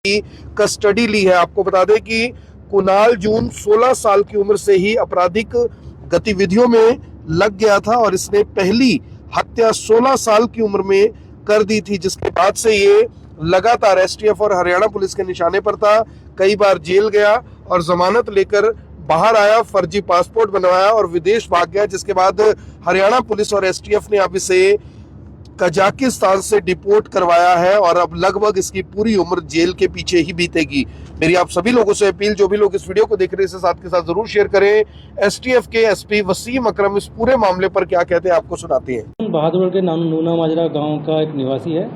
की कस्टडी ली है। आपको बता दें कि कुणाल जून 16 साल की उम्र से ही आपराधिक गतिविधियों में लग गया था और इसने पहली हत्या 16 साल की उम्र में कर दी थी, जिसके बाद से ये लगातार एसटीएफ और हरियाणा पुलिस के निशाने पर था। कई बार जेल गया और जमानत लेकर बाहर आया, फर्जी पासपोर्ट बनवाया और विदेश भाग गया, जिसके बाद हरियाणा पुलिस और एसटीएफ ने अब इसे कजाकिस्तान से डिपोर्ट करवाया है और अब लगभग इसकी पूरी उम्र जेल के पीछे ही बीतेगी। मेरी आप सभी लोगों से अपील, जो भी लोग इस वीडियो को देख रहे हैं इसे साथ के साथ जरूर शेयर करें। एसटीएफ के एसपी वसीम अकरम इस पूरे मामले पर क्या कहते हैं आपको सुनाते हैं। बहादुरगढ़ के नूना माजरा गांव का एक निवासी है,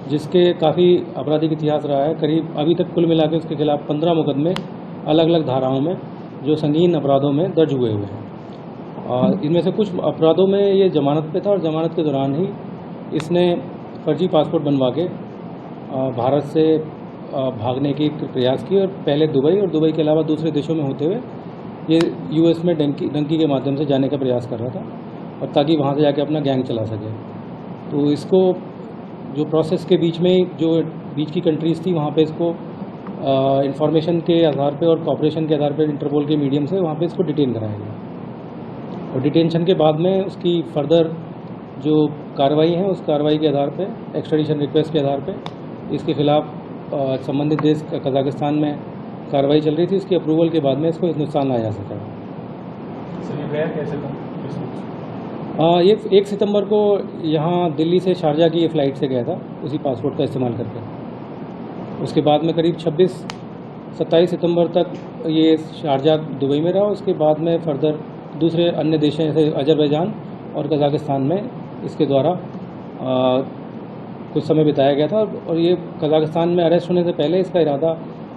जिसके काफ़ी आपराधिक इतिहास रहा है। करीब अभी तक कुल मिलाकर उसके खिलाफ 15 मुकदमे अलग अलग धाराओं में जो संगीन अपराधों में दर्ज हुए हैं। और इनमें से कुछ अपराधों में ये जमानत पे था और जमानत के दौरान ही इसने फर्जी पासपोर्ट बनवा के भारत से भागने की प्रयास की और पहले दुबई और दुबई के अलावा दूसरे देशों में होते हुए ये यूएस में डंकी के माध्यम से जाने का प्रयास कर रहा था, और ताकि वहाँ से जाके अपना गैंग चला सके। तो इसको जो प्रोसेस के बीच में जो बीच की कंट्रीज़ थी वहाँ पे इसको इंफॉर्मेशन के आधार पे और कॉपरेशन के आधार पे इंटरपोल के मीडियम से वहाँ पे इसको डिटेन कराया गया। और डिटेंशन के बाद में उसकी फर्दर जो कार्रवाई है उस कार्रवाई के आधार पे, एक्स्ट्राडिशन रिक्वेस्ट के आधार पे इसके खिलाफ संबंधित देश कजाकिस्तान में कार्रवाई चल रही थी। उसकी अप्रूवल के बाद में इसको हिंदुस्तान लाया जा सका। ये 1 सितंबर को यहाँ दिल्ली से शारजा की ये फ़्लाइट से गया था, उसी पासपोर्ट का इस्तेमाल करके। उसके बाद में करीब 26-27 सितंबर तक ये शारजा दुबई में रहा। उसके बाद में फर्दर दूसरे अन्य देशों जैसे अजरबैजान और कजाकिस्तान में इसके द्वारा कुछ समय बिताया गया था। और ये कजाकिस्तान में अरेस्ट होने से पहले इसका इरादा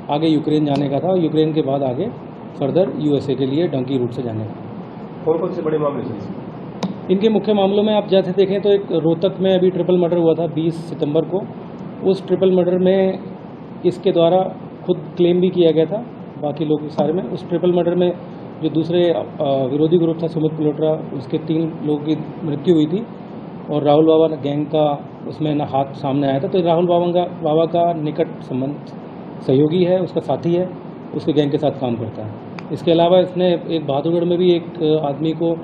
आगे यूक्रेन जाने का था, और यूक्रेन के बाद आगे फर्दर यूएसए के लिए डंकी रूट से जाने का। कौन कौन से बड़े मामले थे इनके मुख्य मामलों में आप जैसे देखें तो एक रोहतक में अभी ट्रिपल मर्डर हुआ था 20 सितंबर को। उस ट्रिपल मर्डर में इसके द्वारा खुद क्लेम भी किया गया था बाकी लोग सारे में। उस ट्रिपल मर्डर में जो दूसरे विरोधी ग्रुप था सुमित कुलोट्रा, उसके 3 लोगों की मृत्यु हुई थी, और राहुल बाबा गैंग का उसमें ना हाथ सामने आया था। तो राहुल बाबा का निकट संबंध सहयोगी है, उसका साथी है, उसके गैंग के साथ काम करता है। इसके अलावा इसने एक बहादुरगढ़ में भी एक आदमी को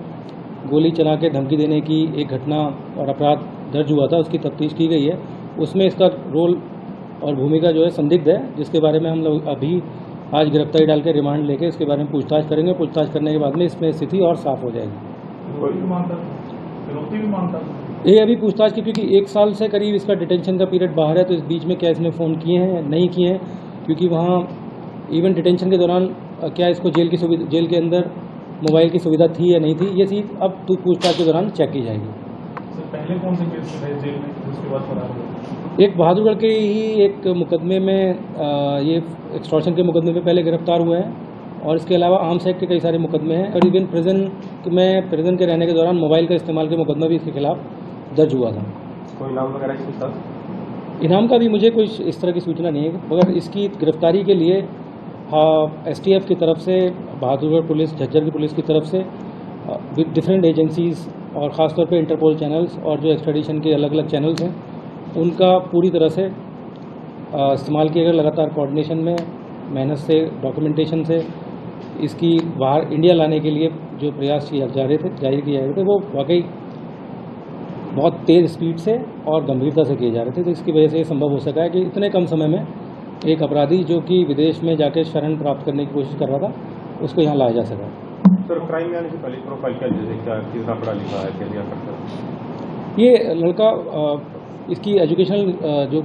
गोली चला के धमकी देने की एक घटना और अपराध दर्ज हुआ था, उसकी तफ्तीश की गई है। उसमें इसका रोल और भूमिका जो है संदिग्ध है, जिसके बारे में हम लोग अभी आज गिरफ्तारी डाल के रिमांड लेके इसके बारे में पूछताछ करेंगे। पूछताछ करने के बाद में इसमें स्थिति और साफ हो जाएगी। ये अभी पूछताछ की, क्योंकि 1 साल से करीब इसका डिटेंशन का पीरियड बाहर है, तो इस बीच में क्या इसने फ़ोन किए हैं नहीं किए हैं, क्योंकि वहाँ इवन डिटेंशन के दौरान क्या इसको जेल के अंदर मोबाइल की सुविधा थी या नहीं थी, ये चीज़ अब पूछताछ के दौरान चेक की जाएगी। पहले कौन से केस में जेल में उसके बाद फरार हुए? एक बहादुरगढ़ के ही एक मुकदमे में ये एक्सटॉर्शन के मुकदमे में पहले गिरफ्तार हुए हैं, और इसके अलावा आर्म्स एक्ट के कई सारे मुकदमे हैं, और इवन प्रिजन के रहने के दौरान मोबाइल का इस्तेमाल के मुकदमा भी इसके खिलाफ दर्ज हुआ था। कोई नाम वगैरह इसके साथ? इनाम का भी मुझे कोई इस तरह की सूचना नहीं है, मगर इसकी गिरफ्तारी के लिए एसटीएफ की तरफ से, बहादुरगढ़ पुलिस, झज्जर की पुलिस की तरफ से डिफरेंट एजेंसीज़ और ख़ासतौर पे इंटरपोल चैनल्स और जो एक्स्ट्राडिशन के अलग अलग चैनल्स हैं उनका पूरी तरह से इस्तेमाल किया गया। लगातार कोऑर्डिनेशन में, मेहनत से, डॉक्यूमेंटेशन से इसकी बाहर इंडिया लाने के लिए जो प्रयास जारी किए जा रहे थे वो वाकई बहुत तेज़ स्पीड से और गंभीरता से किए जा रहे थे। तो इसकी वजह से ये संभव हो सका है कि इतने कम समय में एक अपराधी जो कि विदेश में जाकर शरण प्राप्त करने की कोशिश कर रहा था, उसको यहाँ लाया जा सका। सर, क्राइम में आने से पहले प्रोफाइल क्या, जैसे क्या कितना पढ़ा लिखा है, क्या दिया करता है? ये लड़का इसकी एजुकेशनल जो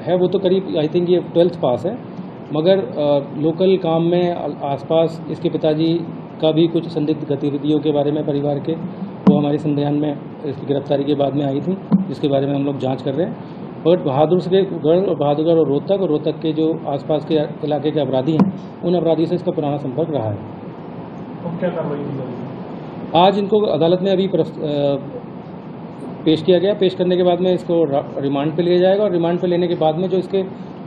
है वो तो करीब आई थिंक ये 12th पास है, मगर लोकल काम में आसपास इसके पिताजी का भी कुछ संदिग्ध गतिविधियों के बारे में परिवार के, वो हमारे संज्ञान में इसकी गिरफ्तारी के बाद में आई थी, जिसके बारे में हम लोग जांच कर रहे हैं। और बहादुरगढ़ और रोहतक के जो आसपास के इलाके के अपराधी हैं, उन अपराधी से इसका पुराना संपर्क रहा है। तो क्या कार्रवाई की जाएगी? आज इनको अदालत में अभी पेश किया गया। पेश करने के बाद में इसको रिमांड पे लिया जाएगा, और रिमांड पे लेने के बाद में जो इसके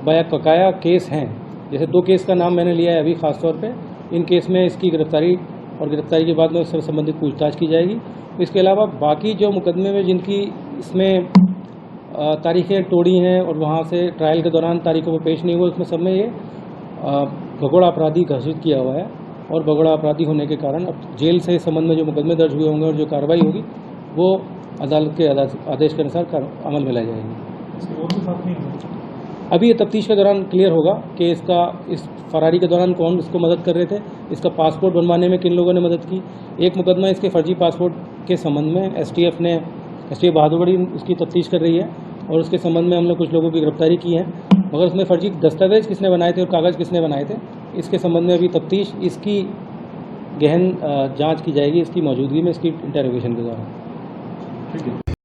बकाया केस हैं, जैसे 2 केस का नाम मैंने लिया है अभी ख़ास तौर पे, इन केस में इसकी गिरफ्तारी और गिरफ्तारी के बाद में उससे संबंधित पूछताछ की जाएगी। इसके अलावा बाकी जो मुकदमे में जिनकी इसमें तारीखें तोड़ी हैं और वहाँ से ट्रायल के दौरान तारीखों को पेश नहीं हुआ, उसमें सब में ये भगोड़ा अपराधी घोषित किया हुआ है और भगोड़ा अपराधी होने के कारण अब जेल से इस संबंध में जो मुकदमे दर्ज हुए होंगे और जो कार्रवाई होगी वो अदालत के आदेश के अनुसार अमल में लाई जाएगी। अभी ये तफ्तीश के दौरान क्लियर होगा कि इस फरारी के दौरान कौन इसको मदद कर रहे थे, इसका पासपोर्ट बनवाने में किन लोगों ने मदद की। एक मुकदमा इसके फर्जी पासपोर्ट के संबंध में एसटीएफ बहादुरगढ़ी उसकी तफ्तीश कर रही है और उसके संबंध में हमने कुछ लोगों की गिरफ्तारी की है, मगर उसमें फर्जी दस्तावेज किसने बनाए थे और कागज़ किसने बनाए थे, इसके संबंध में अभी तफ्तीश, इसकी गहन जांच की जाएगी इसकी मौजूदगी में, इसकी इंटेरोगेशन के दौरान। ठीक है।